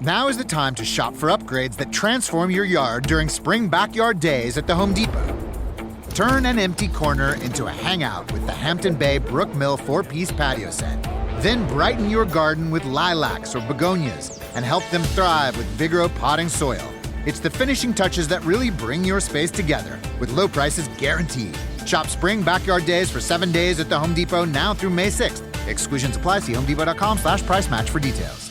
Now is the time to shop for upgrades that transform your yard during spring backyard days at the Home Depot. Turn an empty corner into a hangout with the Hampton Bay Brook Mill 4-piece patio set. Then brighten your garden with lilacs or begonias and help them thrive with Vigoro potting soil. It's the finishing touches that really bring your space together, with low prices guaranteed. Shop spring backyard days for 7 days at the Home Depot now through May 6th. Exclusions apply. See homedepot.com/price match for details.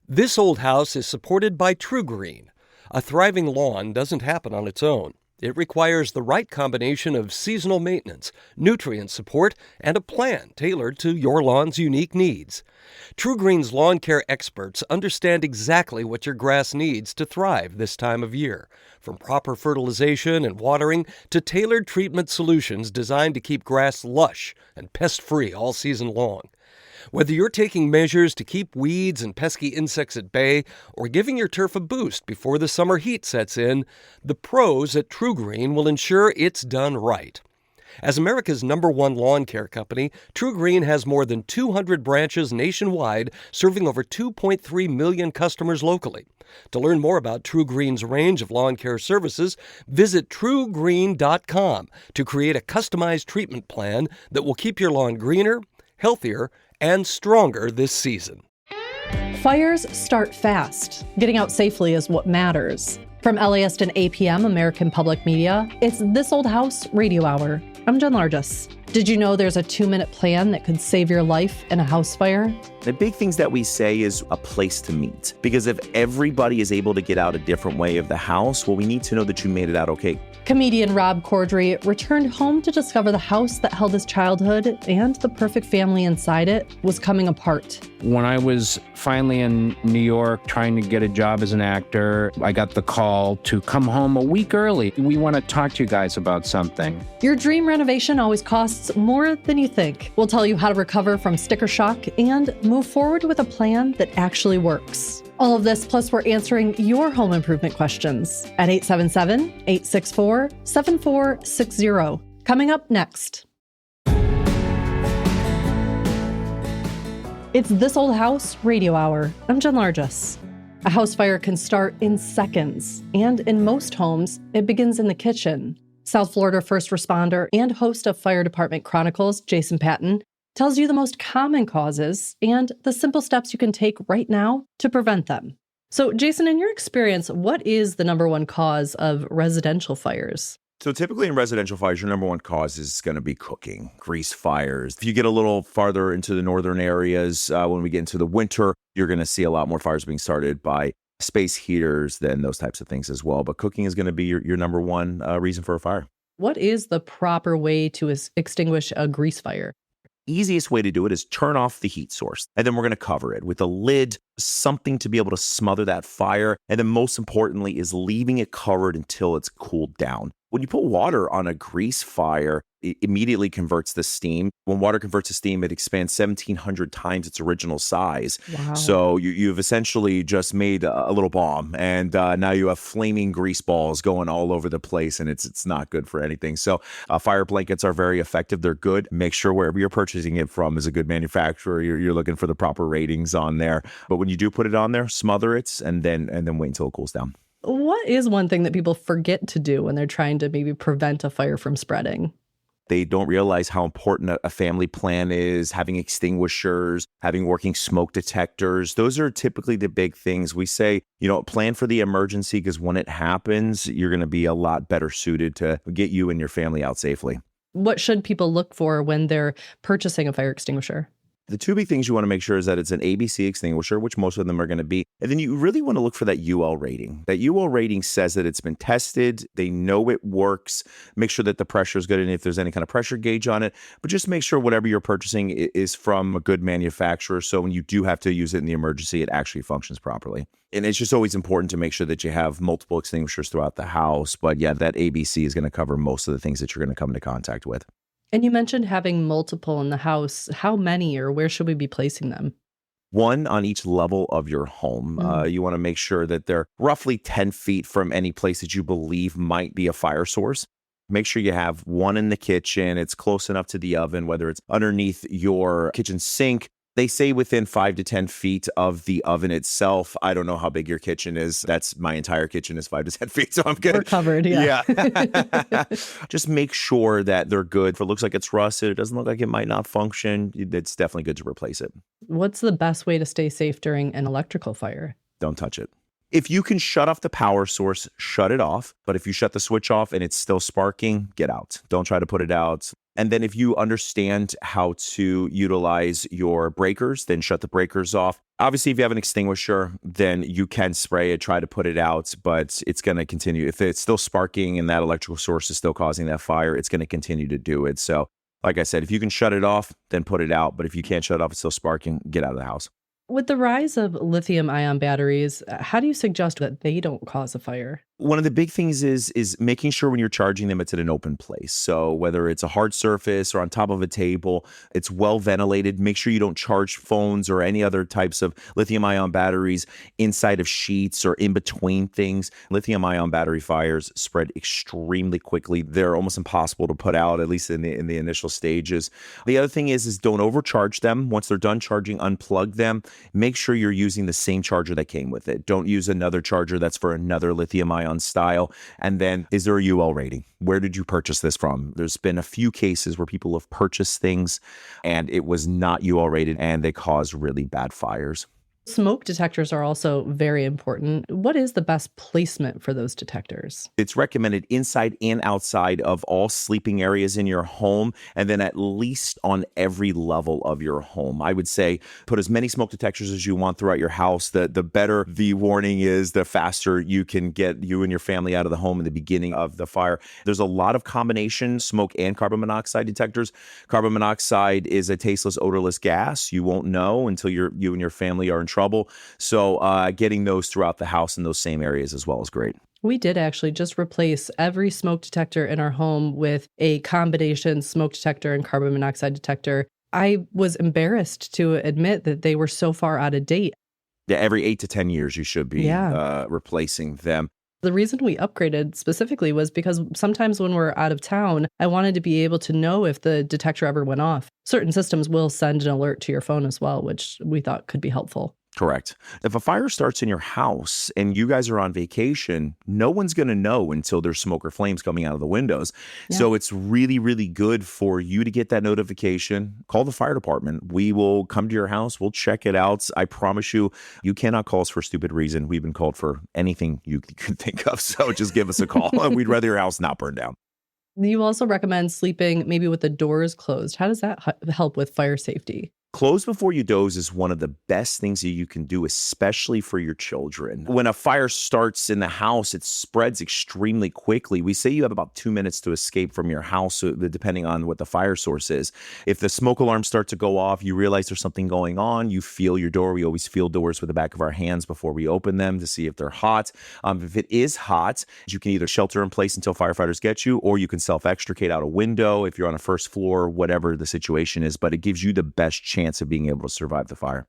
This old house is supported by TruGreen. A thriving lawn doesn't happen on its own. It requires the right combination of seasonal maintenance, nutrient support, and a plan tailored to your lawn's unique needs. TruGreen's lawn care experts understand exactly what your grass needs to thrive this time of year, from proper fertilization and watering to tailored treatment solutions designed to keep grass lush and pest-free all season long. Whether you're taking measures to keep weeds and pesky insects at bay or giving your turf a boost before the summer heat sets in, the pros at TruGreen will ensure it's done right. As America's #1 lawn care company, TruGreen has more than 200 branches nationwide, serving over 2.3 million customers locally. To learn more about TruGreen's range of lawn care services, visit TruGreen.com to create a customized treatment plan that will keep your lawn greener, healthier, and stronger this season. Fires start fast. Getting out safely is what matters. From LAist and APM, American Public Media, it's This Old House Radio Hour. I'm Jen Largis. Did you know there's a 2-minute plan that could save your life in a house fire? The big things that we say is a place to meet. Because if everybody is able to get out a different way of the house, well, we need to know that you made it out okay. Comedian Rob Corddry returned home to discover the house that held his childhood and the perfect family inside it was coming apart. When I was finally in New York trying to get a job as an actor, I got the call to come home a week early. We want to talk to you guys about something. Your dream renovation always costs more than you think. We'll tell you how to recover from sticker shock and move forward with a plan that actually works. All of this, plus we're answering your home improvement questions at 877-864-7460. Coming up next. It's This Old House Radio Hour. I'm Jen Largis. A house fire can start in seconds, and in most homes, it begins in the kitchen. South Florida first responder and host of Fire Department Chronicles, Jason Patton, tells you the most common causes and the simple steps you can take right now to prevent them. So, Jason, in your experience, what is the #1 cause of residential fires? So typically in residential fires, your #1 cause is going to be cooking, grease fires. If you get a little farther into the northern areas, when we get into the winter, you're going to see a lot more fires being started by space heaters than those types of things as well. But cooking is going to be your #1 reason for a fire. What is the proper way to extinguish a grease fire? Easiest way to do it is turn off the heat source. And then we're going to cover it with a lid, something to be able to smother that fire. And then most importantly is leaving it covered until it's cooled down. When you put water on a grease fire, it immediately converts the steam. When water converts to steam, it expands 1,700 times its original size. Wow. So you've essentially just made a little bomb, and now you have flaming grease balls going all over the place, and it's not good for anything. So fire blankets are very effective. They're good. Make sure wherever you're purchasing it from is a good manufacturer. You're looking for the proper ratings on there. But when you do put it on there, smother it, and then wait until it cools down. What is one thing that people forget to do when they're trying to maybe prevent a fire from spreading? They don't realize how important a family plan is, having extinguishers, having working smoke detectors. Those are typically the big things. We say, plan for the emergency, because when it happens, you're going to be a lot better suited to get you and your family out safely. What should people look for when they're purchasing a fire extinguisher? The two big things you want to make sure is that it's an ABC extinguisher, which most of them are going to be. And then you really want to look for that UL rating. That UL rating says that it's been tested. They know it works. Make sure that the pressure is good, and if there's any kind of pressure gauge on it. But just make sure whatever you're purchasing is from a good manufacturer. So when you do have to use it in the emergency, it actually functions properly. And it's just always important to make sure that you have multiple extinguishers throughout the house. But yeah, that ABC is going to cover most of the things that you're going to come into contact with. And you mentioned having multiple in the house. How many, or where should we be placing them? One on each level of your home. You want to make sure that they're roughly 10 feet from any place that you believe might be a fire source. Make sure you have one in the kitchen. It's close enough to the oven, whether it's underneath your kitchen sink They say within 5 to 10 feet of the oven itself. I don't know how big your kitchen is. That's my entire kitchen is 5 to 10 feet, so I'm good. We're covered, yeah. Just make sure that they're good. If it looks like it's rusted, it doesn't look like it might not function, it's definitely good to replace it. What's the best way to stay safe during an electrical fire? Don't touch it. If you can shut off the power source, shut it off. But if you shut the switch off and it's still sparking, get out. Don't try to put it out. And then if you understand how to utilize your breakers, then shut the breakers off. Obviously, if you have an extinguisher, then you can spray it, try to put it out, but it's going to continue. If it's still sparking and that electrical source is still causing that fire, it's going to continue to do it. So like I said, if you can shut it off, then put it out. But if you can't shut it off, it's still sparking, get out of the house. With the rise of lithium-ion batteries, how do you suggest that they don't cause a fire? One of the big things is making sure when you're charging them, it's in an open place. So whether it's a hard surface or on top of a table, it's well ventilated. Make sure you don't charge phones or any other types of lithium-ion batteries inside of sheets or in between things. Lithium-ion battery fires spread extremely quickly. They're almost impossible to put out, at least in the initial stages. The other thing is don't overcharge them. Once they're done charging, unplug them. Make sure you're using the same charger that came with it. Don't use another charger that's for another lithium-ion style. And then, is there a UL rating? Where did you purchase this from? There's been a few cases where people have purchased things and it was not UL rated and they caused really bad fires. Smoke detectors are also very important. What is the best placement for those detectors? It's recommended inside and outside of all sleeping areas in your home, and then at least on every level of your home. I would say put as many smoke detectors as you want throughout your house. The better the warning is, the faster you can get you and your family out of the home in the beginning of the fire. There's a lot of combination smoke and carbon monoxide detectors. Carbon monoxide is a tasteless, odorless gas. You won't know until you and your family are in trouble. So getting those throughout the house in those same areas as well is great. We did actually just replace every smoke detector in our home with a combination smoke detector and carbon monoxide detector. I was embarrassed to admit that they were so far out of date. Yeah, every 8 to 10 years you should be replacing them. The reason we upgraded specifically was because sometimes when we're out of town, I wanted to be able to know if the detector ever went off. Certain systems will send an alert to your phone as well, which we thought could be helpful. Correct. If a fire starts in your house and you guys are on vacation, no one's going to know until there's smoke or flames coming out of the windows. Yeah. So it's really, really good for you to get that notification. Call the fire department. We will come to your house. We'll check it out. I promise you, you cannot call us for a stupid reason. We've been called for anything you could think of. So just give us a call. We'd rather your house not burn down. You also recommend sleeping maybe with the doors closed. How does that help with fire safety? Close before you doze is one of the best things that you can do, especially for your children. When a fire starts in the house, it spreads extremely quickly. We say you have about 2 minutes to escape from your house, depending on what the fire source is. If the smoke alarm starts to go off, you realize there's something going on, you feel your door. We always feel doors with the back of our hands before we open them to see if they're hot. If it is hot, you can either shelter in place until firefighters get you, or you can self-extricate out a window if you're on a first floor, whatever the situation is. But it gives you the best chance of being able to survive the fire.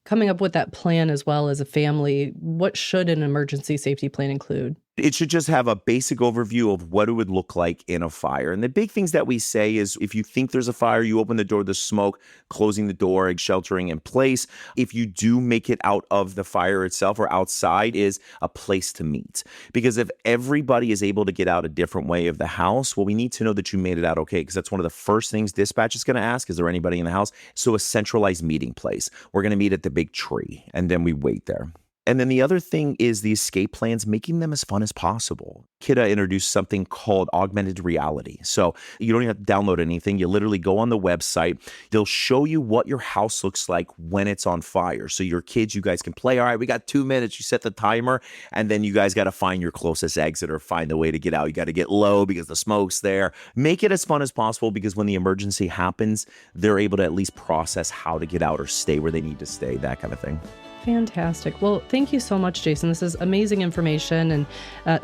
Coming up with that plan as well as a family, what should an emergency safety plan include? It should just have a basic overview of what it would look like in a fire. And the big things that we say is if you think there's a fire, you open the door, there's smoke, closing the door, sheltering in place. If you do make it out of the fire itself or outside, is a place to meet. Because if everybody is able to get out a different way of the house, well, we need to know that you made it out okay, because that's one of the first things dispatch is going to ask, is there anybody in the house? So a centralized meeting place. We're going to meet at the big tree, and then we wait there. And then the other thing is the escape plans, making them as fun as possible. Kidda introduced something called augmented reality. So you don't even have to download anything. You literally go on the website. They'll show you what your house looks like when it's on fire. So your kids, you guys can play. All right, we got 2 minutes. You set the timer, and then you guys got to find your closest exit or find the way to get out. You got to get low because the smoke's there. Make it as fun as possible, because when the emergency happens, they're able to at least process how to get out or stay where they need to stay, that kind of thing. Fantastic. Well, thank you so much, Jason. This is amazing information and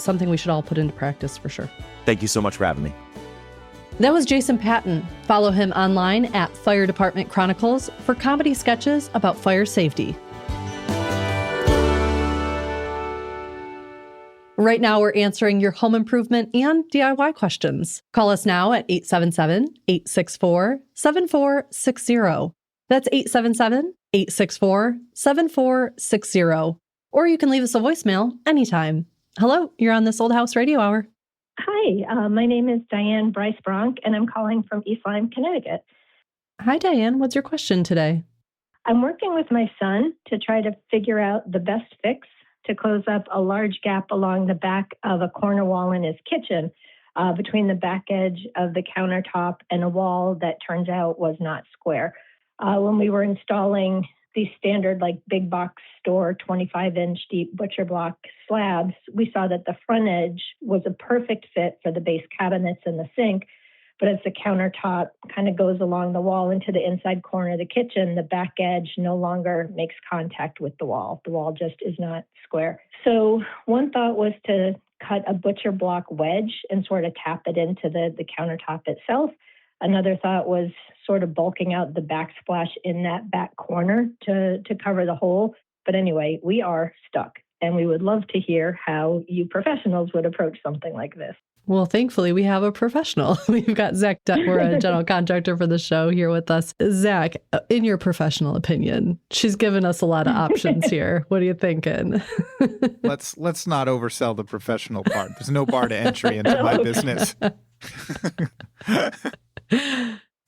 something we should all put into practice for sure. Thank you so much for having me. That was Jason Patton. Follow him online at Fire Department Chronicles for comedy sketches about fire safety. Right now, we're answering your home improvement and DIY questions. Call us now at 877-864-7460. That's 877-864-7460. Or you can leave us a voicemail anytime. Hello, you're on This Old House Radio Hour. Hi, my name is Diane Bryce Bronk, and I'm calling from East Lyme, Connecticut. Hi, Diane. What's your question today? I'm working with my son to try to figure out the best fix to close up a large gap along the back of a corner wall in his kitchen between the back edge of the countertop and a wall that turns out was not square. When we were installing these standard, like big box store, 25-inch deep butcher block slabs, we saw that the front edge was a perfect fit for the base cabinets and the sink. But as the countertop kind of goes along the wall into the inside corner of the kitchen, the back edge no longer makes contact with the wall. The wall just is not square. So one thought was to cut a butcher block wedge and sort of tap it into the countertop itself. Another thought was sort of bulking out the backsplash in that back corner to cover the hole. But anyway, we are stuck, and we would love to hear how you professionals would approach something like this. Well, thankfully, we have a professional. We've got Zach We're a general contractor for the show here with us. Zach, in your professional opinion, she's given us a lot of options here. What are you thinking? Let's not oversell the professional part. There's no bar to entry into my business.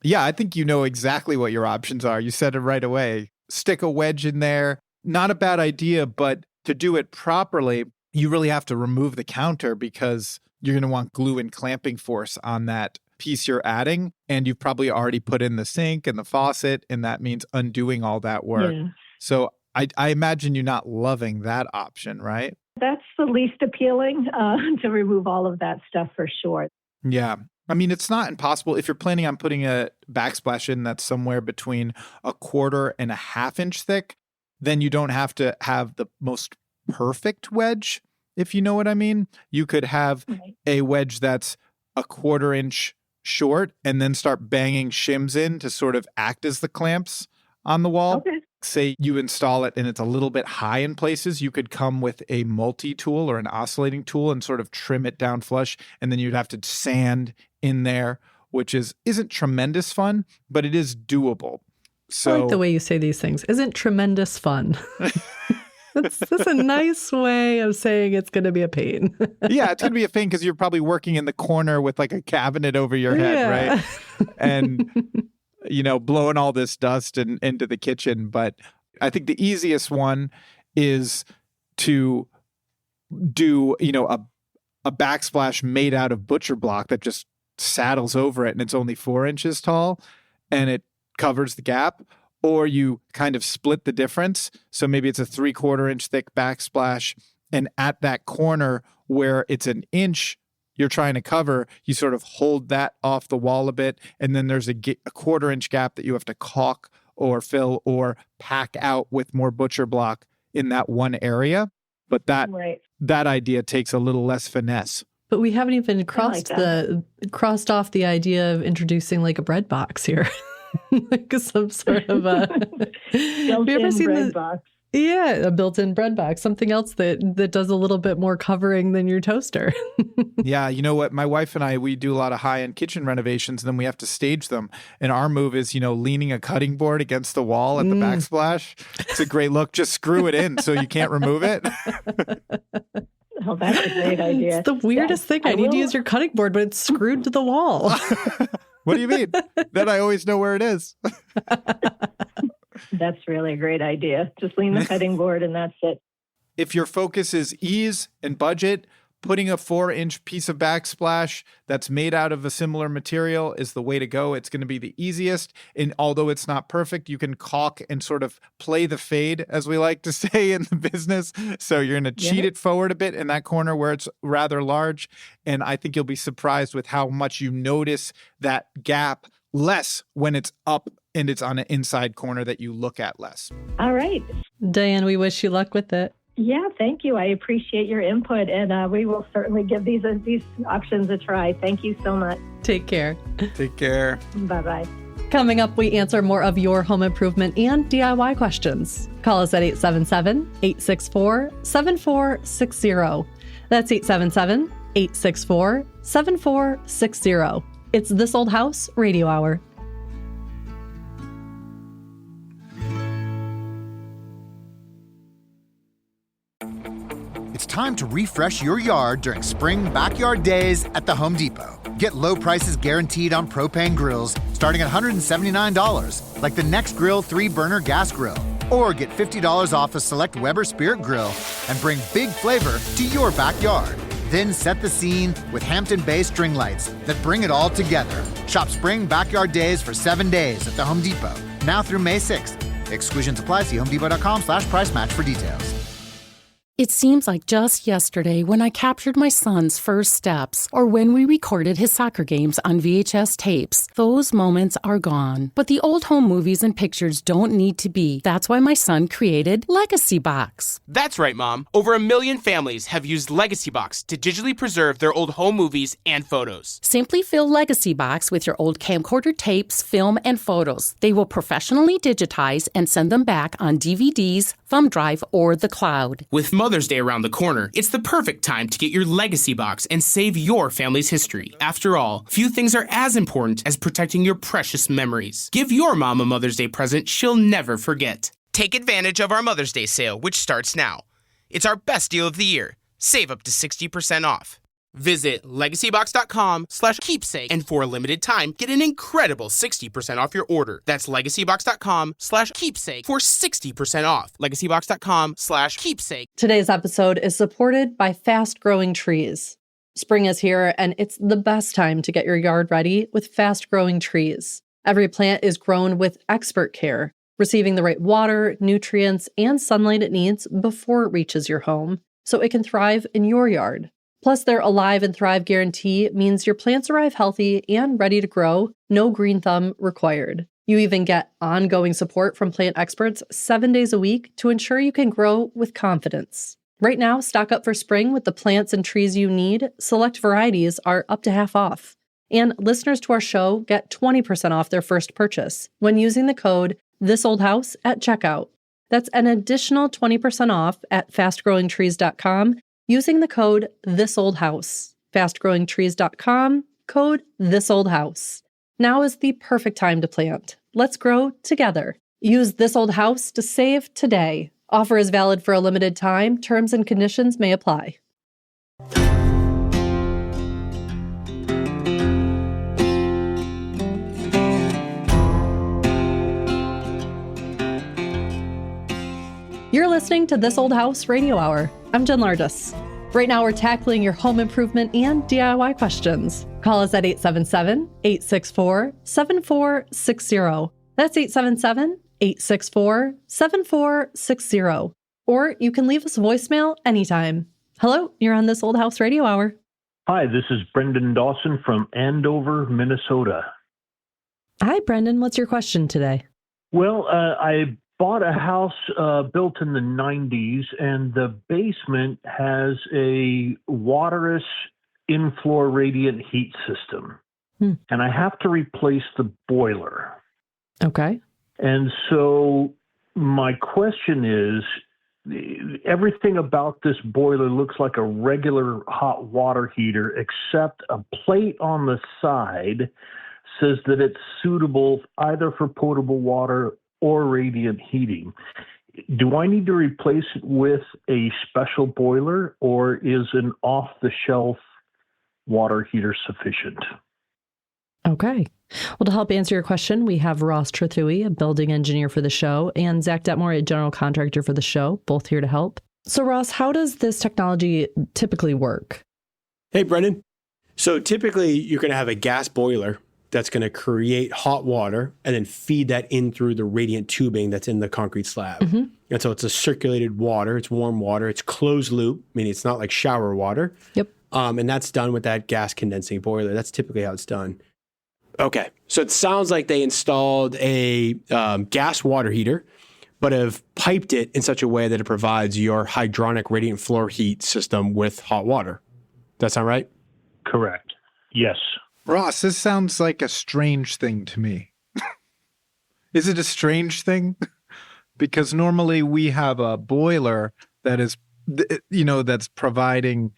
Yeah, I think you know exactly what your options are. You said it right away. Stick a wedge in there. Not a bad idea, but to do it properly, you really have to remove the counter because you're going to want glue and clamping force on that piece you're adding. And you've probably already put in the sink and the faucet, and that means undoing all that work. Yeah. So I imagine you're not loving that option, right? That's the least appealing, to remove all of that stuff for sure. Yeah. I mean, it's not impossible. If you're planning on putting a backsplash in that's somewhere between 1/4 and 1/2 inch thick, then you don't have to have the most perfect wedge, if you know what I mean. You could have a wedge that's 1/4 inch short and then start banging shims in to sort of act as the clamps on the wall. Okay. Say you install it and it's a little bit high in places, you could come with a multi-tool or an oscillating tool and sort of trim it down flush, and then you'd have to sand in there, which isn't tremendous fun, but it is doable. So, I like the way you say these things. Isn't tremendous fun. That's a nice way of saying it's going to be a pain. Yeah, it's going to be a pain because you're probably working in the corner with like a cabinet over your head, right? And, blowing all this dust into the kitchen. But I think the easiest one is to do, a backsplash made out of butcher block that just saddles over it and it's only 4 inches tall and it covers the gap. Or you kind of split the difference. So maybe it's a 3/4 inch thick backsplash. And at that corner where it's 1 inch you're trying to cover, you sort of hold that off the wall a bit. And then there's a 1/4 inch gap that you have to caulk or fill or pack out with more butcher block in that one area. But that idea takes a little less finesse. But we haven't even crossed off the idea of introducing like a bread box here. Like some sort of a built-in bread box. Yeah, a built-in bread box. Something else that does a little bit more covering than your toaster. Yeah, you know what? My wife and I, we do a lot of high-end kitchen renovations, and then we have to stage them. And our move is, leaning a cutting board against the wall at the backsplash. It's a great look. Just screw it in so you can't remove it. Oh, that's a great idea. It's the weirdest thing. I need to use your cutting board, but it's screwed to the wall. What do you mean? Then I always know where it is. That's really a great idea. Just lean the cutting board and that's it. If your focus is ease and budget, putting a 4-inch piece of backsplash that's made out of a similar material is the way to go. It's going to be the easiest. And although it's not perfect, you can caulk and sort of play the fade, as we like to say in the business. So you're going to cheat it forward a bit in that corner where it's rather large. And I think you'll be surprised with how much you notice that gap less when it's up and it's on an inside corner that you look at less. All right. Diane, we wish you luck with it. Yeah, thank you. I appreciate your input, and we will certainly give these options a try. Thank you so much. Take care. Take care. Bye-bye. Coming up, we answer more of your home improvement and DIY questions. Call us at 877-864-7460. That's 877-864-7460. It's This Old House Radio Hour. It's time to refresh your yard during spring backyard days at the Home Depot. Get low prices guaranteed on propane grills starting at $179, like the Next Grill 3-burner gas grill. Or get $50 off a select Weber Spirit grill and bring big flavor to your backyard. Then set the scene with Hampton Bay string lights that bring it all together. Shop spring backyard days for 7 days at the Home Depot, now through May 6th. Exclusions apply. See homedepot.com/price match for details. It seems like just yesterday when I captured my son's first steps or when we recorded his soccer games on VHS tapes. Those moments are gone. But the old home movies and pictures don't need to be. That's why my son created Legacy Box. That's right, Mom. Over 1 million families have used Legacy Box to digitally preserve their old home movies and photos. Simply fill Legacy Box with your old camcorder tapes, film, and photos. They will professionally digitize and send them back on DVDs, thumb drive, or the cloud. With Mother's Day around the corner, it's the perfect time to get your Legacy Box and save your family's history. After all, few things are as important as protecting your precious memories. Give your mom a Mother's Day present she'll never forget. Take advantage of our Mother's Day sale, which starts now. It's our best deal of the year. Save up to 60% off. Visit legacybox.com/keepsake and for a limited time, get an incredible 60% off your order. That's legacybox.com/keepsake for 60% off. legacybox.com/keepsake. Today's episode is supported by Fast Growing Trees. Spring is here, and it's the best time to get your yard ready with Fast Growing Trees. Every plant is grown with expert care, receiving the right water, nutrients, and sunlight it needs before it reaches your home, so it can thrive in your yard. Plus, their Alive and Thrive guarantee means your plants arrive healthy and ready to grow, no green thumb required. You even get ongoing support from plant experts 7 days a week to ensure you can grow with confidence. Right now, stock up for spring with the plants and trees you need. Select varieties are up to half off. And listeners to our show get 20% off their first purchase when using the code THISOLDHOUSE at checkout. That's an additional 20% off at fastgrowingtrees.com using the code THISOLDHOUSE. Fastgrowingtrees.com, code THISOLDHOUSE. Now is the perfect time to plant. Let's grow together. Use This Old House to save today. Offer is valid for a limited time. Terms and conditions may apply. You're listening to This Old House Radio Hour. I'm Jen Lardis. Right now, we're tackling your home improvement and DIY questions. Call us at 877-864-7460. That's 877-864-7460. Or you can leave us a voicemail anytime. Hello, you're on This Old House Radio Hour. Hi, this is Brendan Dawson from Andover, Minnesota. Hi, Brendan. What's your question today? Well, I bought a house built in the 90s, and the basement has a waterless in-floor radiant heat system. And I have to replace the boiler. Okay. And so my question is, everything about this boiler looks like a regular hot water heater, except a plate on the side says that it's suitable either for potable water or radiant heating. Do I need to replace it with a special boiler, or is an off-the-shelf water heater sufficient? Okay. Well, to help answer your question, we have Ross Trethui, a building engineer for the show, and Zach Detmore, a general contractor for the show, both here to help. So, Ross, how does this technology typically work? Hey, Brendan. So typically, you're going to have a gas boiler that's going to create hot water and then feed that in through the radiant tubing that's in the concrete slab. Mm-hmm. And so it's a circulated water. It's warm water. It's closed loop, meaning it's not like shower water. Yep. And that's done with that gas condensing boiler. That's typically how it's done. Okay. So it sounds like they installed a gas water heater, but have piped it in such a way that it provides your hydronic radiant floor heat system with hot water. Does that sound right? Correct. Yes. Ross, this sounds like a strange thing to me. Is it a strange thing? Because normally we have a boiler that is, that's providing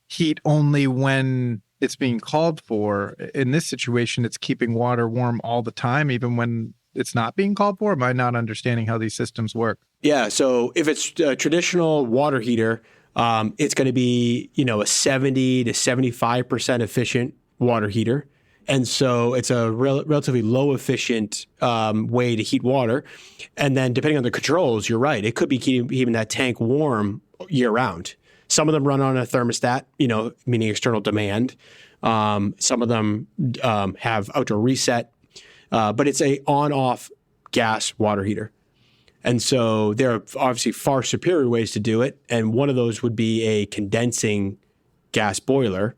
heat only when it's being called for. In this situation, it's keeping water warm all the time, even when it's not being called for. Am I not understanding how these systems work? Yeah. So if it's a traditional water heater, It's going to be, a 70 to 75% efficient water heater. And so it's a relatively low efficient way to heat water. And then depending on the controls, you're right, it could be keeping that tank warm year round. Some of them run on a thermostat, meaning external demand. Some of them have outdoor reset, but it's a on-off gas water heater. And so there are obviously far superior ways to do it. And one of those would be a condensing gas boiler,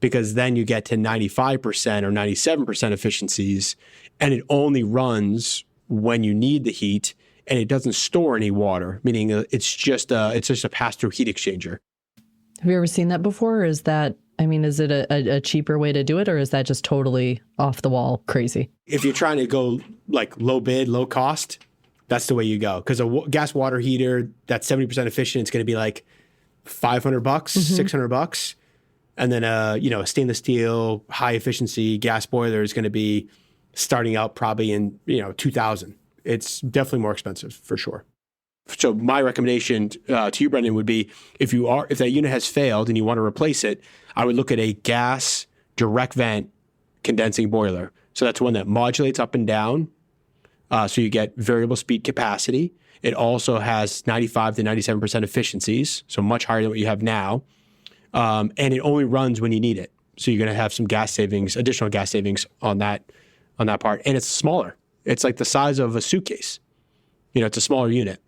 because then you get to 95% or 97% efficiencies, and it only runs when you need the heat, and it doesn't store any water, meaning it's just a pass-through heat exchanger. Have you ever seen that before? Or is it a cheaper way to do it, or is that just totally off the wall crazy? If you're trying to go like low bid, low cost, that's the way you go. Because a gas water heater that's 70% efficient, it's going to be like $500, $600. And then a stainless steel, high efficiency gas boiler is going to be starting out probably in, 2000. It's definitely more expensive for sure. So my recommendation to you, Brendan, would be if that unit has failed and you want to replace it, I would look at a gas direct vent condensing boiler. So that's one that modulates up and down. So you get variable speed capacity. It also has 95 to 97% efficiencies, so much higher than what you have now. And it only runs when you need it. So you're going to have some additional gas savings on that part. And it's smaller. It's like the size of a suitcase. It's a smaller unit.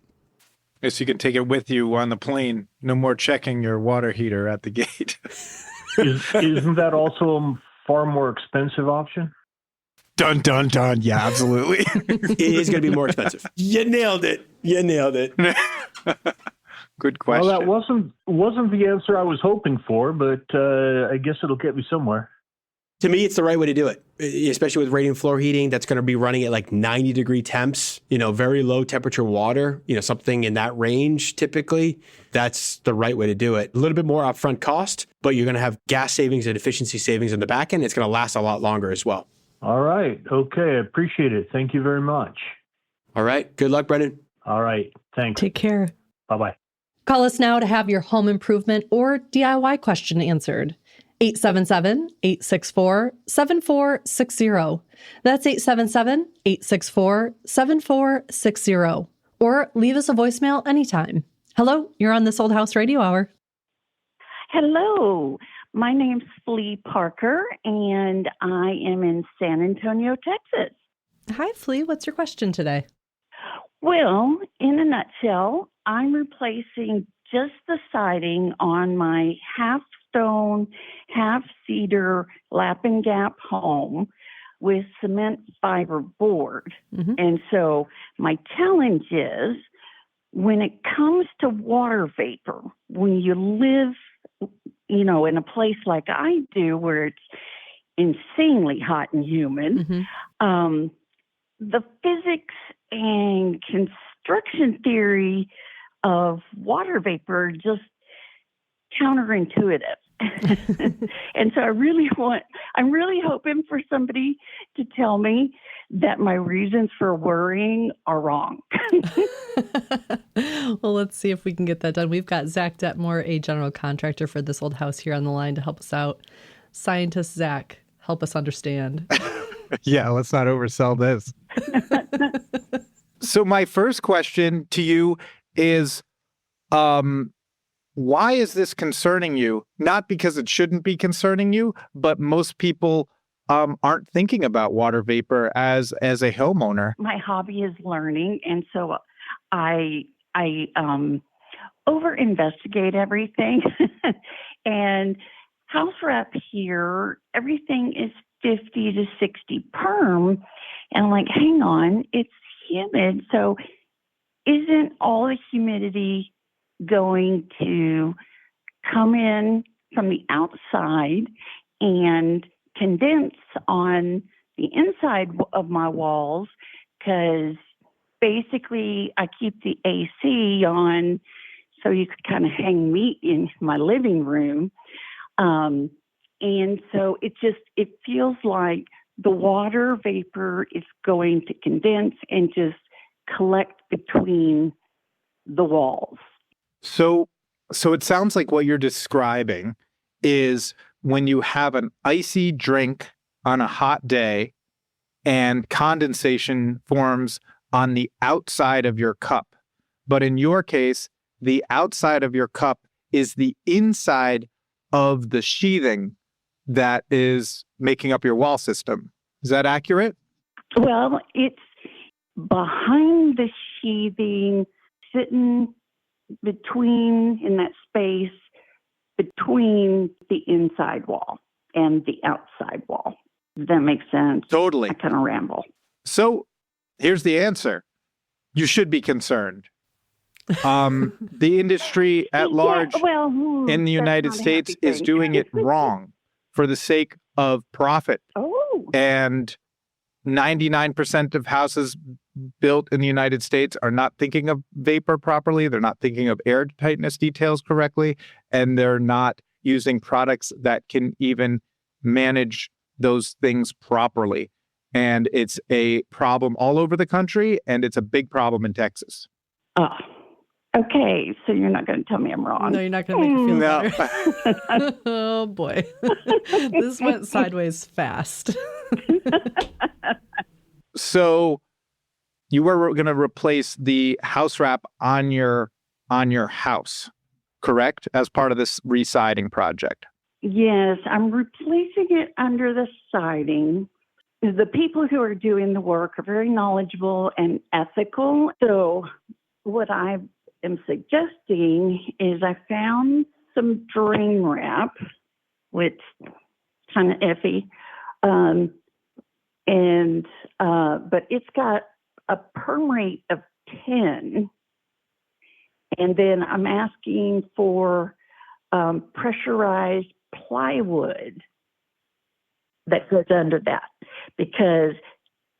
So you can take it with you on the plane. No more checking your water heater at the gate. Isn't that also a far more expensive option? Dun, dun, dun. Yeah, absolutely. It is going to be more expensive. You nailed it. Good question. Well, that wasn't the answer I was hoping for, but I guess it'll get me somewhere. To me, it's the right way to do it, especially with radiant floor heating. That's going to be running at like 90-degree temps, very low temperature water, something in that range typically. That's the right way to do it. A little bit more upfront cost, but you're going to have gas savings and efficiency savings in the back end. It's going to last a lot longer as well. All right. Okay. I appreciate it. Thank you very much. All right. Good luck, Brendan. All right. Thanks. Take care. Bye-bye. Call us now to have your home improvement or DIY question answered. 877-864-7460. That's 877-864-7460. Or leave us a voicemail anytime. Hello, you're on This Old House Radio Hour. Hello, my name's Flea Parker, and I am in San Antonio, Texas. Hi, Flea. What's your question today? Well, in a nutshell, I'm replacing just the siding on my half-stone, half-cedar lap and gap home with cement fiber board. Mm-hmm. And so my challenge is, when it comes to water vapor, when you live, in a place like I do where it's insanely hot and humid, mm-hmm. The physics and construction theory of water vapor are just counterintuitive. And so I'm really hoping for somebody to tell me that my reasons for worrying are wrong. Well, let's see if we can get that done. We've got Zach Detmore, a general contractor for This Old House, here on the line to help us out. Scientist Zach, help us understand. Yeah, let's not oversell this. So my first question to you is, why is this concerning you? Not because it shouldn't be concerning you, but most people aren't thinking about water vapor as a homeowner. My hobby is learning, and so I over investigate everything. And house wrap here, everything is 50 to 60 perm, and I'm like, hang on, it's humid, so isn't all the humidity going to come in from the outside and condense on the inside of my walls? Because basically I keep the AC on so you could kind of hang meat in my living room. And so it feels like the water vapor is going to condense and just collect between the walls. So So it sounds like what you're describing is when you have an icy drink on a hot day and condensation forms on the outside of your cup. But in your case, the outside of your cup is the inside of the sheathing that is making up your wall system. Is that accurate? Well, it's behind the sheathing, sitting in that space between the inside wall and the outside wall. Does that make sense? Totally. I kind of ramble. So here's the answer. You should be concerned. The industry at large in the United States is doing it wrong for the sake of profit. Oh. And 99% of houses built in the United States are not thinking of vapor properly. They're not thinking of air tightness details correctly. And they're not using products that can even manage those things properly. And it's a problem all over the country, and it's a big problem in Texas. Oh, okay. So you're not going to tell me I'm wrong. No, you're not going to make me feel better. Oh, boy. This went sideways fast. So you were going to replace the house wrap on your house, correct? As part of this re-siding project. Yes, I'm replacing it under the siding. The people who are doing the work are very knowledgeable and ethical. So what I am suggesting is I found some drain wrap, which is kind of iffy, but it's got a perm rate of 10. And then I'm asking for pressurized plywood that goes under that, because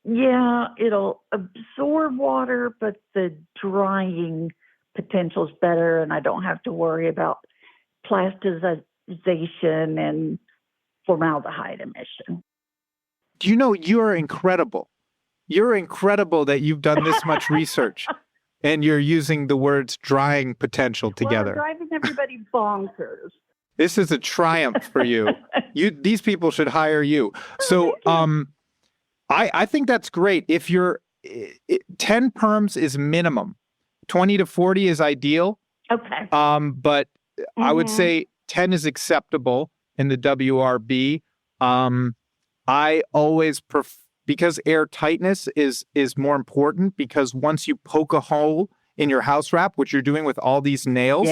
it'll absorb water, but the drying potential is better, and I don't have to worry about plasticization and formaldehyde emission. Do you know, you're incredible. You're incredible that you've done this much research and you're using the words drying potential together. Well, driving everybody bonkers. This is a triumph for you. These people should hire you. So I think that's great. If you're 10 perms is minimum. 20 to 40 is ideal. Okay. But I would say 10 is acceptable in the WRB. I always because air tightness is more important, because once you poke a hole in your house wrap, which you're doing with all these nails,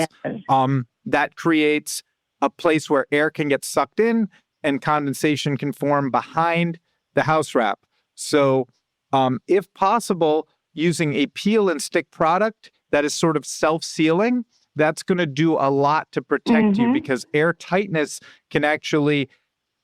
that creates a place where air can get sucked in and condensation can form behind the house wrap. So if possible, using a peel and stick product that is sort of self-sealing, that's going to do a lot to protect you, because air tightness can actually,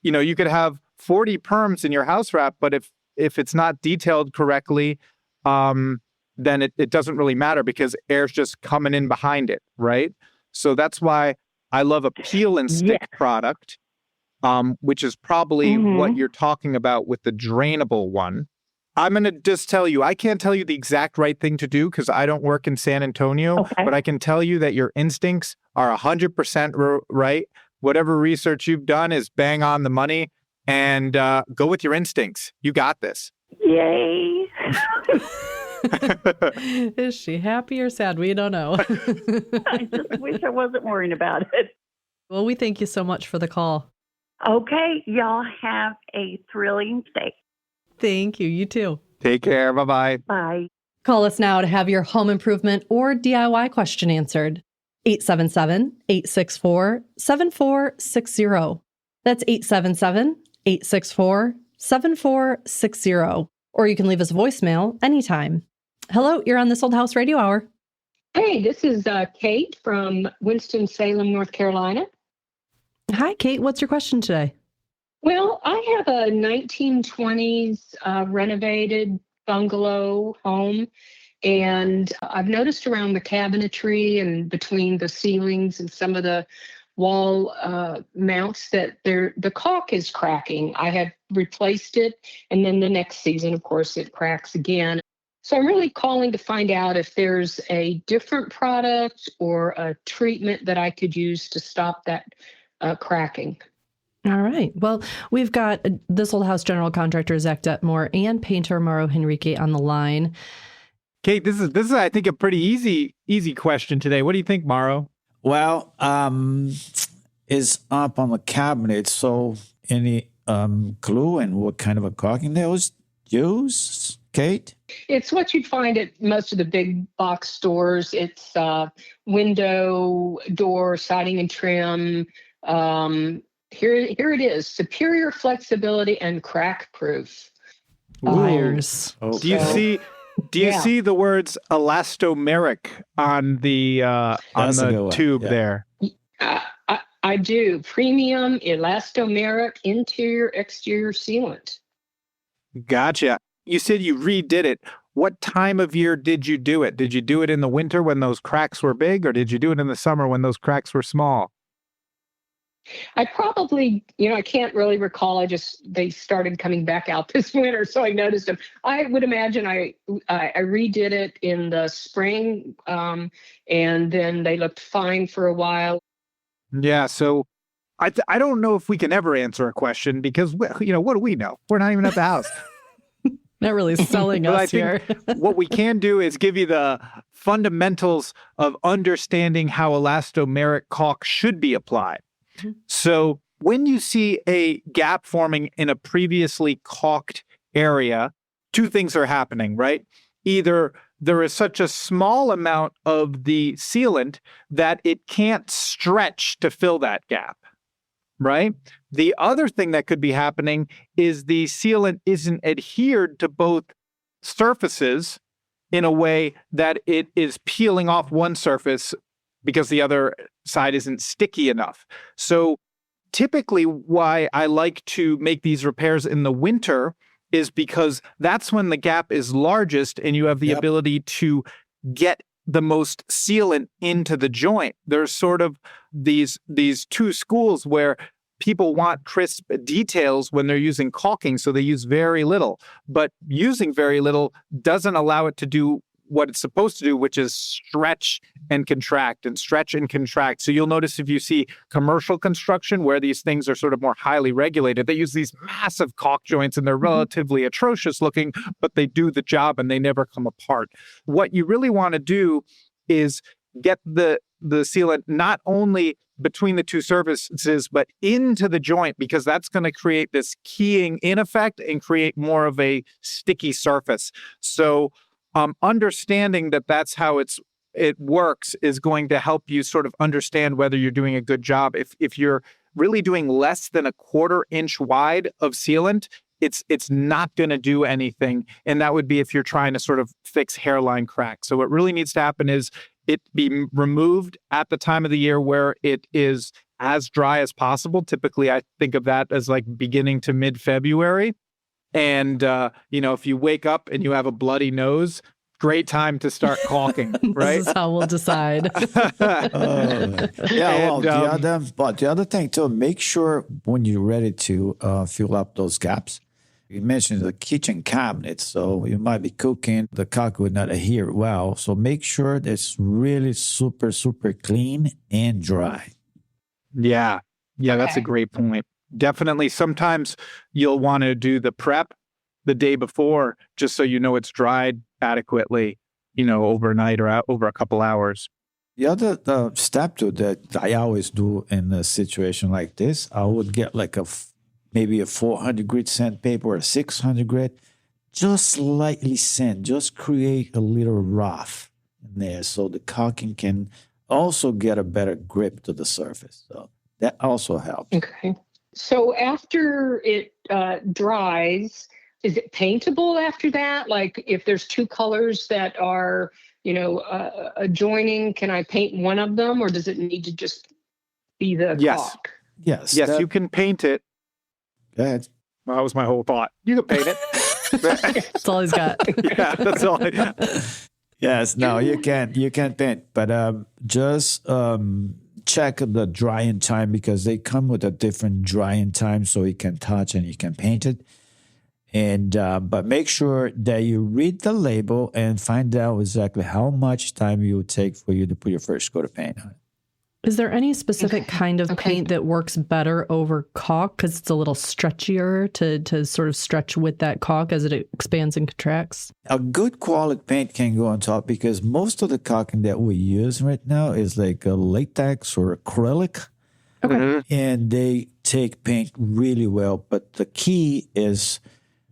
you could have 40 perms in your house wrap, but if it's not detailed correctly, then it doesn't really matter, because air's just coming in behind it, right? So that's why I love a peel and stick product, which is probably what you're talking about with the drainable one. I'm going to just tell you, I can't tell you the exact right thing to do because I don't work in San Antonio, but I can tell you that your instincts are 100% right. Whatever research you've done is bang on the money, and go with your instincts. You got this. Yay. Is she happy or sad? We don't know. I just wish I wasn't worrying about it. Well, we thank you so much for the call. Okay. Y'all have a thrilling day. Thank you. You too. Take care. Bye-bye. Bye. Call us now to have your home improvement or DIY question answered. 877-864-7460. That's 877-864-7460. Or you can leave us a voicemail anytime. Hello, you're on This Old House Radio Hour. Hey, this is Kate from Winston-Salem, North Carolina. Hi, Kate. What's your question today? Well, I have a 1920s renovated bungalow home, and I've noticed around the cabinetry and between the ceilings and some of the wall mounts that the caulk is cracking. I have replaced it, and then the next season, of course, it cracks again. So I'm really calling to find out if there's a different product or a treatment that I could use to stop that cracking. All right. Well, we've got This Old House general contractor Zach Detmore and painter Mauro Henrique on the line. Kate, this is I think a pretty easy question today. What do you think, Mauro? Well, it's up on the cabinet. So any clue and what kind of a caulking they was use, Kate? It's what you'd find at most of the big box stores. It's window, door, siding, and trim. Here it is: superior flexibility and crack proof. Liars. Do you see the words elastomeric on the tube there? I do. Premium elastomeric interior exterior sealant. Gotcha. You said you redid it. What time of year did you do it? Did you do it in the winter when those cracks were big, or did you do it in the summer when those cracks were small? I probably, I can't really recall. They started coming back out this winter, so I noticed them. I would imagine I redid it in the spring, and then they looked fine for a while. Yeah, so I don't know if we can ever answer a question because, what do we know? We're not even at the house. Not really selling us here. What we can do is give you the fundamentals of understanding how elastomeric caulk should be applied. So when you see a gap forming in a previously caulked area, two things are happening, right? Either there is such a small amount of the sealant that it can't stretch to fill that gap, right? The other thing that could be happening is the sealant isn't adhered to both surfaces in a way that it is peeling off one surface because the other side isn't sticky enough. So typically why I like to make these repairs in the winter is because that's when the gap is largest and you have the ability to get the most sealant into the joint. There's sort of these two schools where people want crisp details when they're using caulking, so they use very little. But using very little doesn't allow it to do what it's supposed to do, which is stretch and contract and stretch and contract. So you'll notice if you see commercial construction where these things are sort of more highly regulated, they use these massive caulk joints and they're relatively atrocious looking, but they do the job and they never come apart. What you really want to do is get the sealant not only between the two surfaces, but into the joint, because that's going to create this keying in effect and create more of a sticky surface. So understanding that that's how it works is going to help you sort of understand whether you're doing a good job. If you're really doing less than a 1/4 inch wide of sealant, it's not going to do anything. And that would be if you're trying to sort of fix hairline cracks. So what really needs to happen is it be removed at the time of the year where it is as dry as possible. Typically, I think of that as like beginning to mid-February. And, if you wake up and you have a bloody nose, great time to start caulking, right? This is how we'll decide. The other thing too, make sure when you're ready to fill up those gaps, you mentioned the kitchen cabinet, so you might be cooking, the caulk would not adhere well. So make sure that it's really super, super clean and dry. Yeah, that's a great point. Definitely. Sometimes you'll want to do the prep the day before, just so you know it's dried adequately, overnight or over a couple hours. The other step to that I always do in a situation like this, I would get like maybe a 400 grit sandpaper or 600 grit, just slightly sand, just create a little rough in there so the caulking can also get a better grip to the surface. So that also helps. Okay. So after it dries, is it paintable after that? Like if there's two colors that are, adjoining, can I paint one of them, or does it need to just be the caulk? Yes, you can paint it. Go ahead. Well, that was my whole thought. You can paint it. That's all he's got. Yeah, that's all I got. Yes, no, you can paint, but just check the drying time because they come with a different drying time, so you can touch and you can paint it. And but make sure that you read the label and find out exactly how much time it will take for you to put your first coat of paint on it. Is there any specific kind of paint that works better over caulk because it's a little stretchier to sort of stretch with that caulk as it expands and contracts? A good quality paint can go on top because most of the caulking that we use right now is like a latex or acrylic. Okay. And they take paint really well. But the key is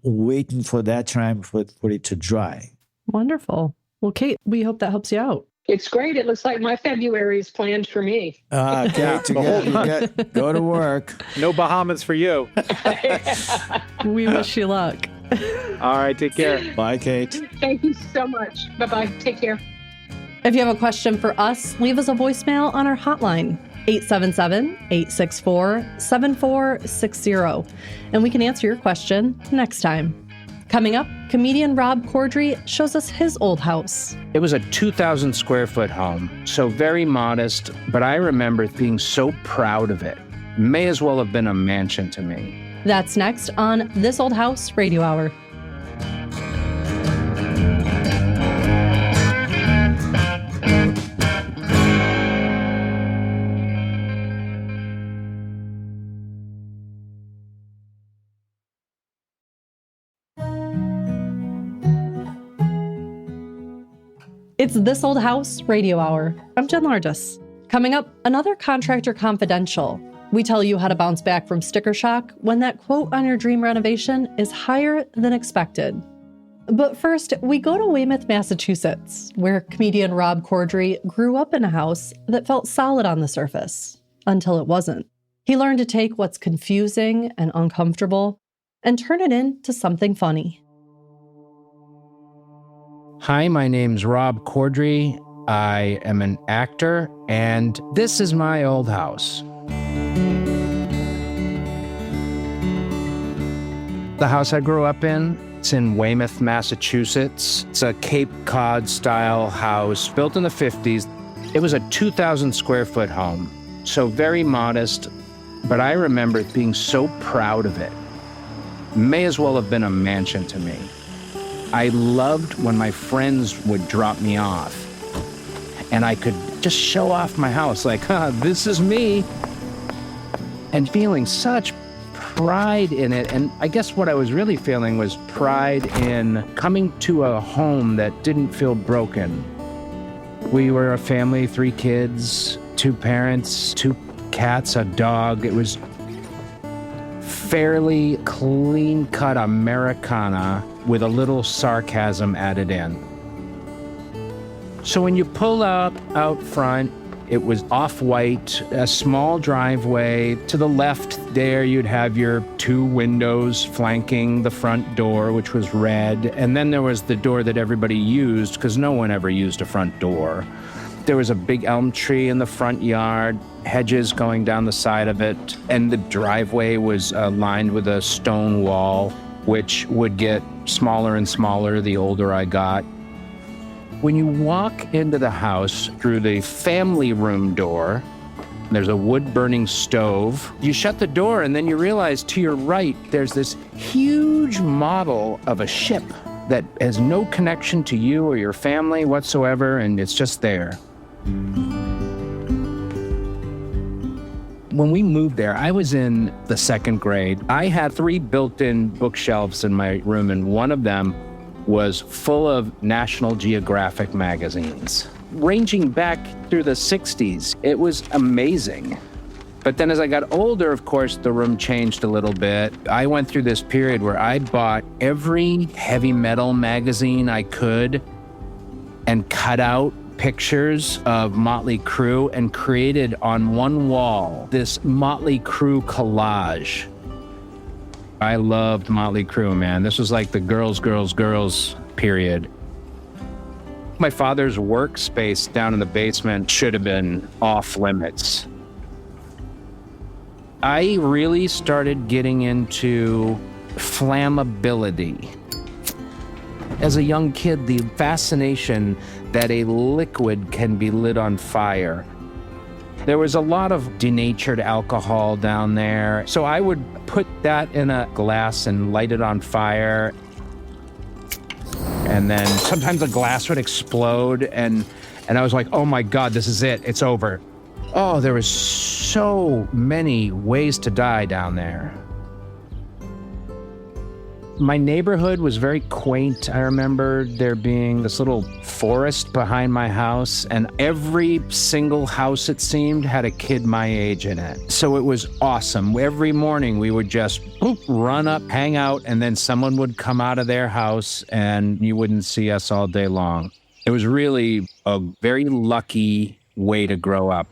waiting for that time for it to dry. Wonderful. Well, Kate, we hope that helps you out. It's great. It looks like my February is planned for me. Okay, go to work. No Bahamas for you. We wish you luck. All right, take care. Bye, Kate. Thank you so much. Bye-bye. Take care. If you have a question for us, leave us a voicemail on our hotline, 877-864-7460, and we can answer your question next time. Coming up, comedian Rob Corddry shows us his old house. It was a 2,000 square foot home, so very modest, but I remember being so proud of it. May as well have been a mansion to me. That's next on This Old House Radio Hour. It's This Old House Radio Hour. I'm Jen Largis. Coming up, another Contractor Confidential. We tell you how to bounce back from sticker shock when that quote on your dream renovation is higher than expected. But first, we go to Weymouth, Massachusetts, where comedian Rob Corddry grew up in a house that felt solid on the surface, until it wasn't. He learned to take what's confusing and uncomfortable and turn it into something funny. Hi, my name's Rob Corddry. I am an actor, and this is my old house. The house I grew up in, it's in Weymouth, Massachusetts. It's a Cape Cod-style house built in the 50s. It was a 2,000 square foot home, so very modest, but I remember being so proud of it. May as well have been a mansion to me. I loved when my friends would drop me off and I could just show off my house like, this is me. And feeling such pride in it. And I guess what I was really feeling was pride in coming to a home that didn't feel broken. We were a family, 3 kids, 2 parents, 2 cats, a dog. It was fairly clean-cut Americana with a little sarcasm added in. So when you pull up out front, it was off-white, a small driveway. To the left there, you'd have your 2 windows flanking the front door, which was red. And then there was the door that everybody used, because no one ever used a front door. There was a big elm tree in the front yard, hedges going down the side of it, and the driveway was lined with a stone wall, which would get smaller and smaller the older I got. When you walk into the house through the family room door, there's a wood-burning stove. You shut the door and then you realize to your right, there's this huge model of a ship that has no connection to you or your family whatsoever, and it's just there. When we moved there, I was in the 2nd grade. I had 3 built-in bookshelves in my room, and one of them was full of National Geographic magazines, ranging back through the 60s. It was amazing. But then as I got older, of course, the room changed a little bit. I went through this period where I bought every heavy metal magazine I could and cut out pictures of Motley Crue and created on one wall this Motley Crue collage. I loved Motley Crue, man. This was like the girls period. My father's workspace down in the basement should have been off limits. I really started getting into flammability. As a young kid, the fascination that a liquid can be lit on fire. There was a lot of denatured alcohol down there. So I would put that in a glass and light it on fire. And then sometimes the glass would explode and I was like, oh my God, this is it. It's over. Oh, there was so many ways to die down there. My neighborhood was very quaint. I remember there being this little forest behind my house, and every single house, it seemed, had a kid my age in it. So it was awesome. Every morning we would just run up, hang out, and then someone would come out of their house and you wouldn't see us all day long. It was really a very lucky way to grow up.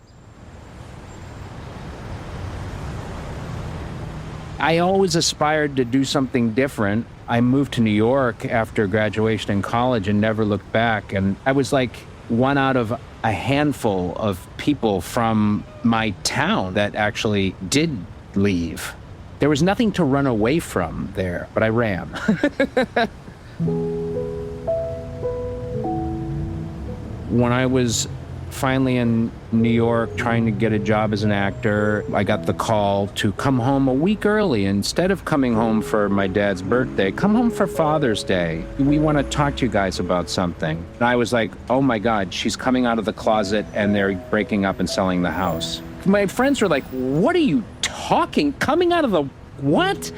I always aspired to do something different. I moved to New York after graduation in college and never looked back. And I was like one out of a handful of people from my town that actually did leave. There was nothing to run away from there, but I ran. When I was finally in New York trying to get a job as an actor, I got the call to come home a week early. Instead of coming home for my dad's birthday, come home for Father's Day. We want to talk to you guys about something. And I was like, oh my God, she's coming out of the closet and they're breaking up and selling the house. My friends were like, what are you talking? Coming out of the what?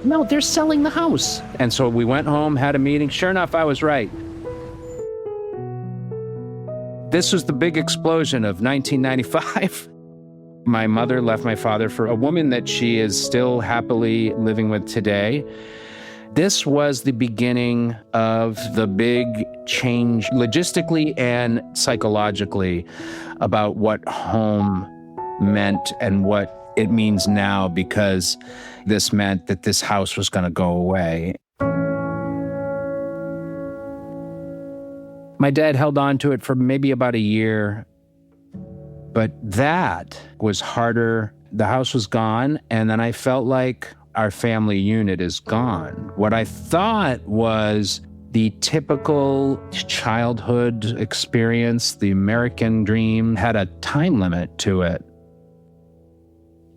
No, they're selling the house. And so we went home, had a meeting. Sure enough, I was right. This was the big explosion of 1995. My mother left my father for a woman that she is still happily living with today. This was the beginning of the big change logistically and psychologically about what home meant and what it means now, because this meant that this house was going to go away. My dad held on to it for maybe about a year, but that was harder. The house was gone, and then I felt like our family unit is gone. What I thought was the typical childhood experience, the American dream, had a time limit to it.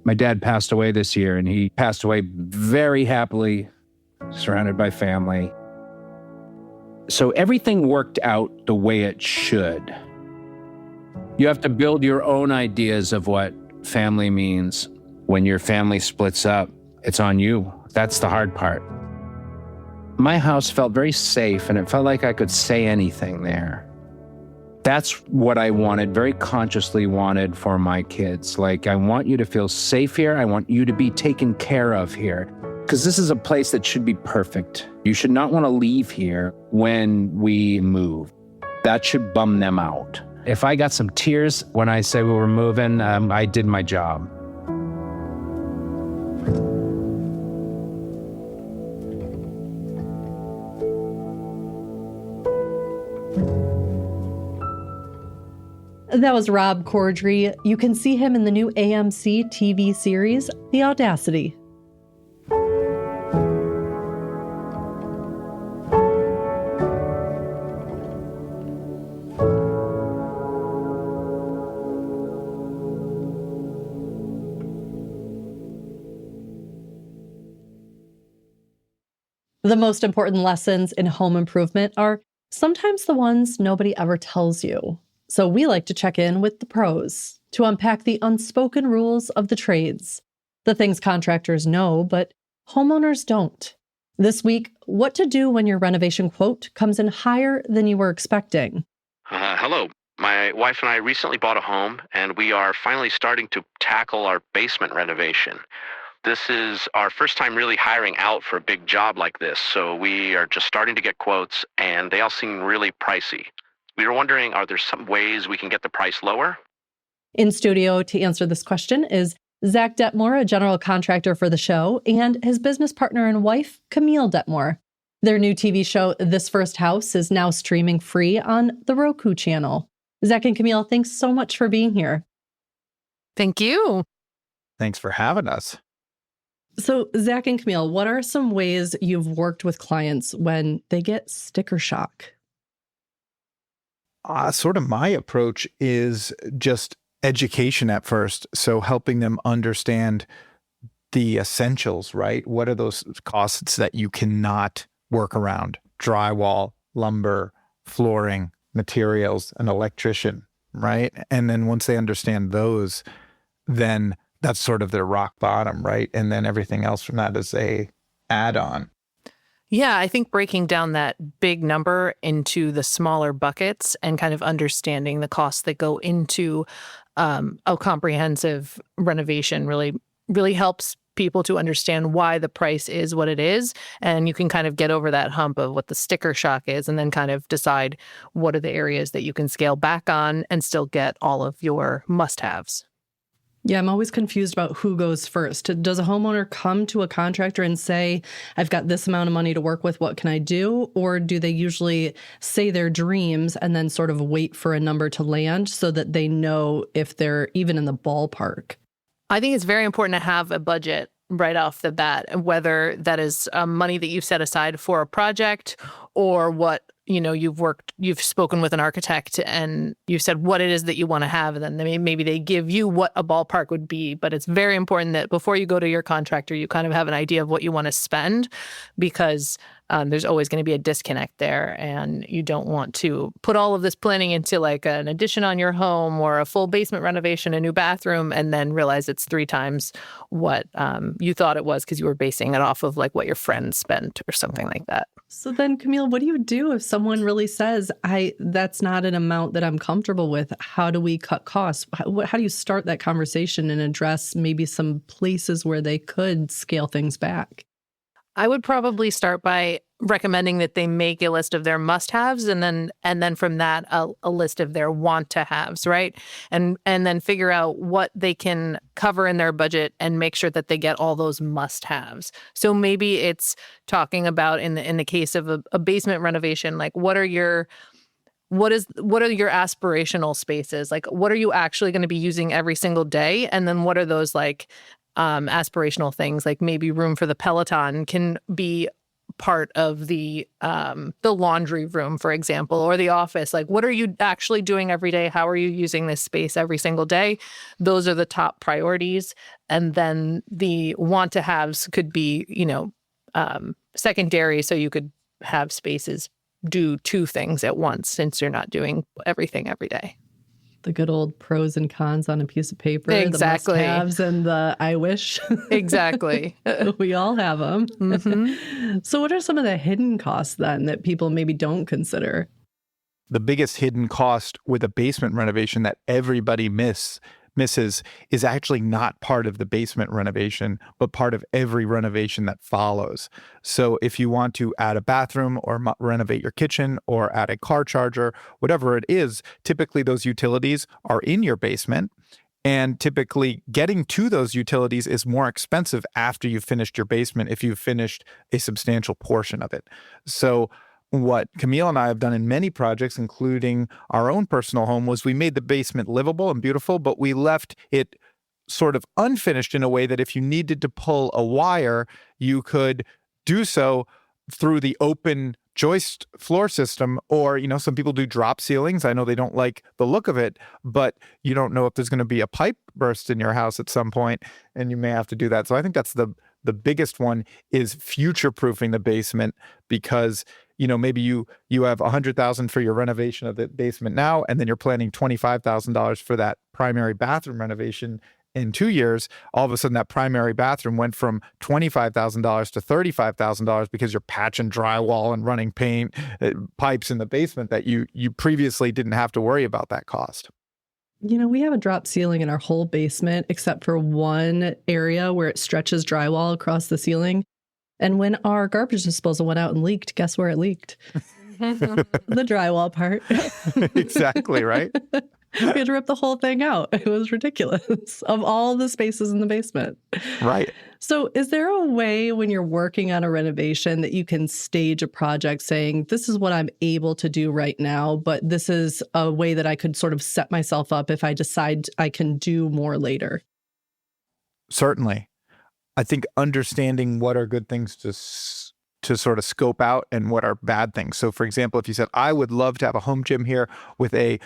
My dad passed away this year, and he passed away very happily, surrounded by family. So everything worked out the way it should. You have to build your own ideas of what family means. When your family splits up, it's on you. That's the hard part. My house felt very safe, and it felt like I could say anything there. That's what I wanted, very consciously wanted for my kids. Like, I want you to feel safe here. I want you to be taken care of here. Because this is a place that should be perfect. You should not want to leave here when we move. That should bum them out. If I got some tears when I say we were moving, I did my job. That was Rob Corddry. You can see him in the new AMC TV series, The Audacity. The most important lessons in home improvement are sometimes the ones nobody ever tells you. So we like to check in with the pros to unpack the unspoken rules of the trades, the things contractors know, but homeowners don't. This week, what to do when your renovation quote comes in higher than you were expecting. Hello. My wife and I recently bought a home, and we are finally starting to tackle our basement renovation. This is our first time really hiring out for a big job like this, so we are just starting to get quotes, and they all seem really pricey. We were wondering, are there some ways we can get the price lower? In studio to answer this question is Zach Detmore, a general contractor for the show, and his business partner and wife, Camille Detmore. Their new TV show, This First House, is now streaming free on the Roku channel. Zach and Camille, thanks so much for being here. Thank you. Thanks for having us. So, Zach and Camille, what are some ways you've worked with clients when they get sticker shock? Sort of my approach is just education at first. So helping them understand the essentials, right? What are those costs that you cannot work around? Drywall, lumber, flooring, materials, an electrician, right? And then once they understand those, then that's sort of their rock bottom, right? And then everything else from that is a add-on. Yeah, I think breaking down that big number into the smaller buckets and kind of understanding the costs that go into a comprehensive renovation really helps people to understand why the price is what it is. And you can kind of get over that hump of what the sticker shock is and then kind of decide what are the areas that you can scale back on and still get all of your must-haves. Yeah, I'm always confused about who goes first. Does a homeowner come to a contractor and say, I've got this amount of money to work with, what can I do? Or do they usually say their dreams and then sort of wait for a number to land so that they know if they're even in the ballpark? I think it's very important to have a budget right off the bat, whether that is money that you've set aside for a project or what, you've spoken with an architect and you've said what it is that you want to have. And then maybe they give you what a ballpark would be. But it's very important that before you go to your contractor, you kind of have an idea of what you want to spend, because there's always going to be a disconnect there. And you don't want to put all of this planning into like an addition on your home or a full basement renovation, a new bathroom, and then realize it's 3 times what you thought it was because you were basing it off of like what your friends spent or something like that. So then, Camille, what do you do if someone really says, that's not an amount that I'm comfortable with? How do we cut costs? How do you start that conversation and address maybe some places where they could scale things back? I would probably start by recommending that they make a list of their must-haves and then from that a list of their want-to-haves, right? And then figure out what they can cover in their budget and make sure that they get all those must-haves. So maybe it's talking about in the case of a basement renovation, like what are your aspirational spaces? Like what are you actually going to be using every single day? And then what are those like aspirational things, like maybe room for the Peloton can be part of the laundry room, for example, or the office. Like, what are you actually doing every day? How are you using this space every single day? Those are the top priorities. And then the want-to-haves could be, secondary. So you could have spaces do 2 things at once since you're not doing everything every day. The good old pros and cons on a piece of paper. Exactly. The must-haves and the I wish. Exactly. We all have them. Mm-hmm. So what are some of the hidden costs then that people maybe don't consider? The biggest hidden cost with a basement renovation that everybody misses is actually not part of the basement renovation, but part of every renovation that follows. So if you want to add a bathroom or renovate your kitchen or add a car charger, whatever it is, typically those utilities are in your basement. And typically getting to those utilities is more expensive after you've finished your basement if you've finished a substantial portion of it. So what Camille and I have done in many projects, including our own personal home, was we made the basement livable and beautiful, but we left it sort of unfinished in a way that if you needed to pull a wire, you could do so through the open joist floor system, or, some people do drop ceilings. I know they don't like the look of it, but you don't know if there's going to be a pipe burst in your house at some point, and you may have to do that. So I think that's the biggest one, is future-proofing the basement, because maybe you have $100,000 for your renovation of the basement now, and then you're planning $25,000 for that primary bathroom renovation in 2 years. All of a sudden, that primary bathroom went from $25,000 to $35,000 because you're patching drywall and running paint pipes in the basement that you previously didn't have to worry about that cost. We have a drop ceiling in our whole basement, except for one area where it stretches drywall across the ceiling. And when our garbage disposal went out and leaked, guess where it leaked? The drywall part. Exactly, right? We had to rip the whole thing out. It was ridiculous, of all the spaces in the basement. Right. So is there a way when you're working on a renovation that you can stage a project saying, this is what I'm able to do right now, but this is a way that I could sort of set myself up if I decide I can do more later? Certainly. I think understanding what are good things to sort of scope out and what are bad things. So for example, if you said, I would love to have a home gym here with a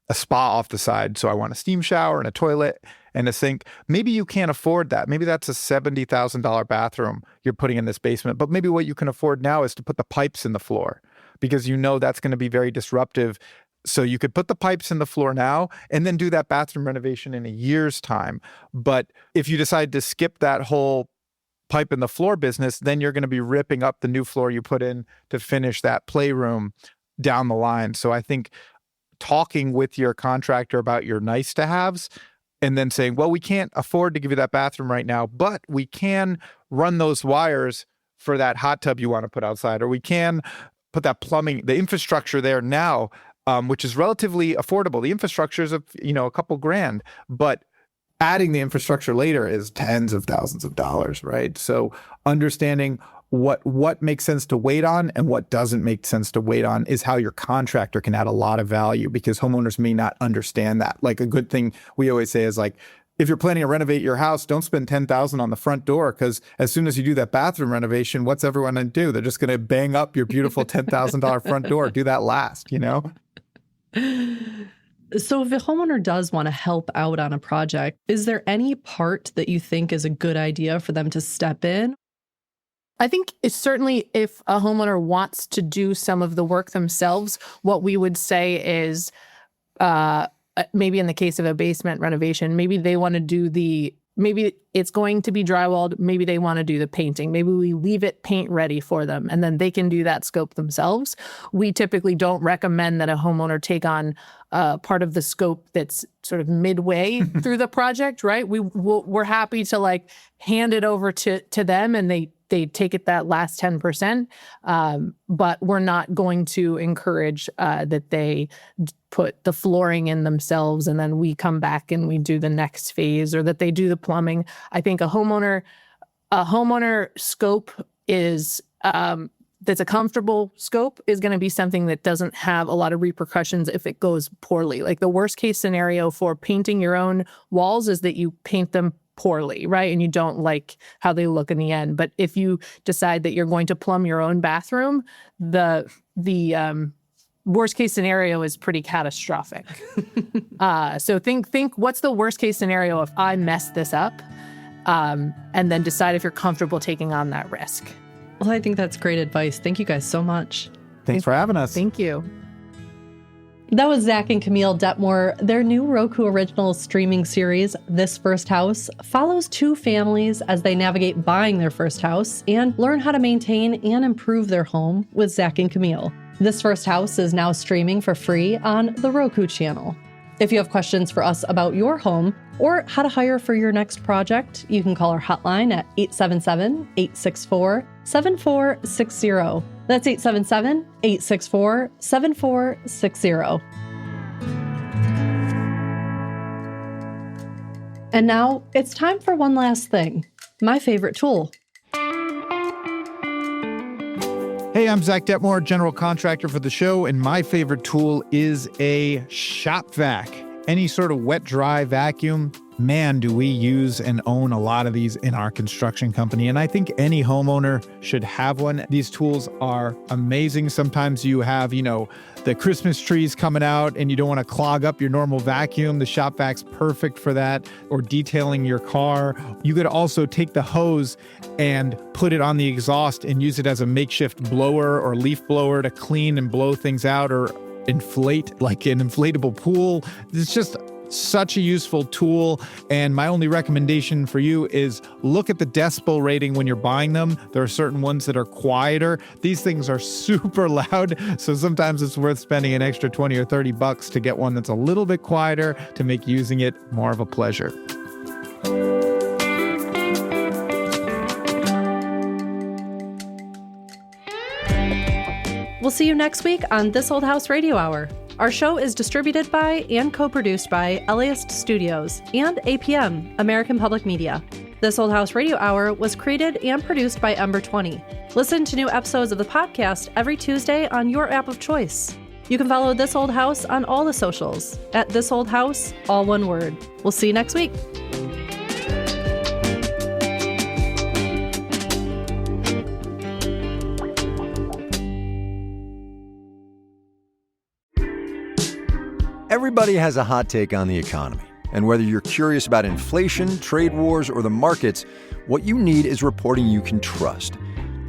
a spa off the side. So I want a steam shower and a toilet and a sink. Maybe you can't afford that. Maybe that's a $70,000 bathroom you're putting in this basement. But maybe what you can afford now is to put the pipes in the floor, because you know that's going to be very disruptive. So you could put the pipes in the floor now and then do that bathroom renovation in a year's time. But if you decide to skip that whole pipe in the floor business, then you're going to be ripping up the new floor you put in to finish that playroom down the line. So I think talking with your contractor about your nice to haves and then saying, well, we can't afford to give you that bathroom right now, but we can run those wires for that hot tub you want to put outside, or we can put that plumbing, the infrastructure there now, which is relatively affordable. The infrastructure is a couple grand, but adding the infrastructure later is tens of thousands of dollars, right? So understanding what makes sense to wait on and what doesn't make sense to wait on is how your contractor can add a lot of value, because homeowners may not understand that. Like, a good thing we always say is, like, if you're planning to renovate your house, don't spend $10,000 on the front door, because as soon as you do that bathroom renovation, what's everyone going to do? They're just going to bang up your beautiful $10,000 front door. Do that last, So if a homeowner does want to help out on a project, is there any part that you think is a good idea for them to step in? I think it's certainly, if a homeowner wants to do some of the work themselves, what we would say is maybe in the case of a basement renovation, maybe they want to do maybe it's going to be drywalled, maybe they want to do the painting. Maybe we leave it paint ready for them, and then they can do that scope themselves. We typically don't recommend that a homeowner take on part of the scope that's sort of midway through the project, right? We're happy to hand it over to them, and they take it that last 10%, but we're not going to encourage that they put the flooring in themselves and then we come back and we do the next phase, or that they do the plumbing. I think a homeowner scope is that's a comfortable scope is going to be something that doesn't have a lot of repercussions if it goes poorly. Like, the worst case scenario for painting your own walls is that you paint them poorly, right? And you don't like how they look in the end. But if you decide that you're going to plumb your own bathroom, the worst case scenario is pretty catastrophic. So think what's the worst case scenario if I mess this up, and then decide if you're comfortable taking on that risk. Well, I think that's great advice. Thank you guys so much. Thanks for having us. Thank you. That was Zach and Camille Detmore. Their new Roku Originals streaming series, This First House, follows two families as they navigate buying their first house and learn how to maintain and improve their home with Zach and Camille. This First House is now streaming for free on the Roku channel. If you have questions for us about your home or how to hire for your next project, you can call our hotline at 877-864-7460. That's 877-864-7460. And now it's time for one last thing, my favorite tool. Hey, I'm Zach Detmore, general contractor for the show, and my favorite tool is a shop vac. Any sort of wet, dry vacuum. Man, do we use and own a lot of these in our construction company. And I think any homeowner should have one. These tools are amazing. Sometimes you have, the Christmas trees coming out and you don't want to clog up your normal vacuum. The shop vac's perfect for that. Or detailing your car. You could also take the hose and put it on the exhaust and use it as a makeshift blower or leaf blower to clean and blow things out, or inflate like an inflatable pool. It's just such a useful tool. And my only recommendation for you is look at the decibel rating when you're buying them. There are certain ones that are quieter. These things are super loud. So sometimes it's worth spending an extra $20 or $30 to get one that's a little bit quieter to make using it more of a pleasure. We'll see you next week on This Old House Radio Hour. Our show is distributed by and co-produced by LAist Studios and APM, American Public Media. This Old House Radio Hour was created and produced by Ember 20. Listen to new episodes of the podcast every Tuesday on your app of choice. You can follow This Old House on all the socials at This Old House, all one word. We'll see you next week. Everybody has a hot take on the economy. And whether you're curious about inflation, trade wars, or the markets, what you need is reporting you can trust.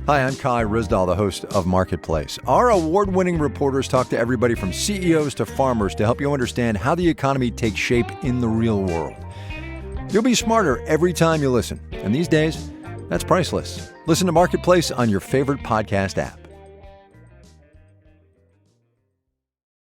Hi, I'm Kai Rizdal, the host of Marketplace. Our award-winning reporters talk to everybody from CEOs to farmers to help you understand how the economy takes shape in the real world. You'll be smarter every time you listen. And these days, that's priceless. Listen to Marketplace on your favorite podcast app.